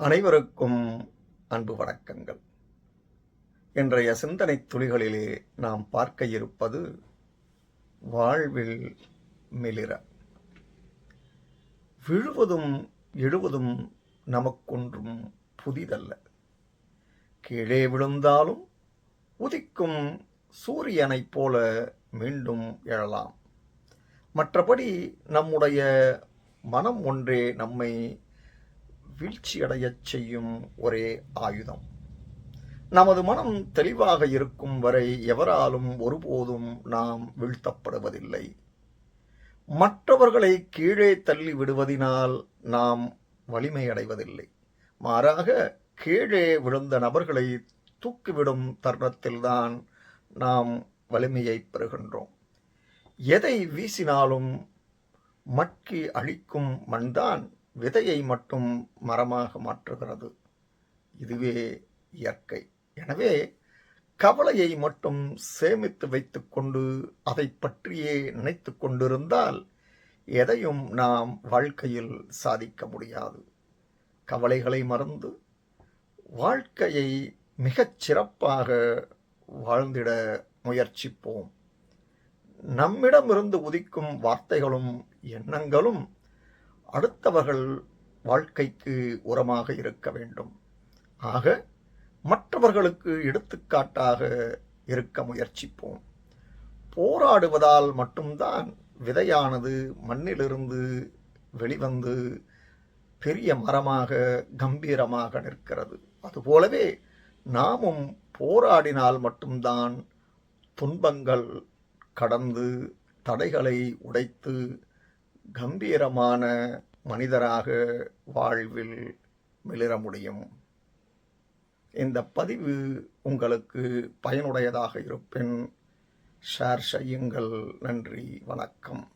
அனைவருக்கும் அன்பு வணக்கங்கள். இன்றைய சிந்தனை துளிகளிலே நாம் பார்க்க இருப்பது வாழ்வில் மிளிர. விழுவதும் எழுவதும் நமக்கொன்றும் புதிதல்ல. கீழே விழுந்தாலும் உதிக்கும் சூரியனைப் போல மீண்டும் எழலாம். மற்றபடி நம்முடைய மனம் ஒன்றே நம்மை வீழ்ச்சியடையச் செய்யும் ஒரே ஆயுதம். நமது மனம் தெளிவாக இருக்கும் வரை எவராலும் ஒருபோதும் நாம் வீழ்த்தப்படுவதில்லை. மற்றவர்களை கீழே தள்ளி விடுவதினால் நாம் வலிமையடைவதில்லை. மாறாக கீழே விழுந்த நபர்களை தூக்கிவிடும் தருணத்தில்தான் நாம் வலிமையை பெறுகின்றோம். எதை வீசினாலும் மட்கி அழிக்கும் மண்தான் விதையை மட்டும் மரமாக மாற்றுகிறது. இதுவே இயற்கை. எனவே கவலையை மட்டும் சேமித்து வைத்துக்கொண்டு அதை பற்றியே நினைத்து கொண்டிருந்தால் எதையும் நாம் வாழ்க்கையில் சாதிக்க முடியாது. கவலைகளை மறந்து வாழ்க்கையை மிகச் சிறப்பாக வாழ்ந்திட முயற்சிப்போம். நம்மிடமிருந்து உதிக்கும் வார்த்தைகளும் எண்ணங்களும் அடுத்தவர்கள் வாழ்க்கைக்கு உரமாக இருக்க வேண்டும். ஆக மற்றவர்களுக்கு எடுத்துக்காட்டாக இருக்க முயற்சிப்போம். போராடுவதால் மட்டும்தான் விதையானது மண்ணிலிருந்து வெளிவந்து பெரிய மரமாக கம்பீரமாக நிற்கிறது. அதுபோலவே நாமும் போராடினால் மட்டும்தான் துன்பங்கள் கடந்து தடைகளை உடைத்து கம்பீரமான மனிதராக வாழ்வில் மிளிர முடியும். இந்த பதிவு உங்களுக்கு பயனுடையதாக இருப்பின் ஷேர் செய்யுங்கள். நன்றி, வணக்கம்.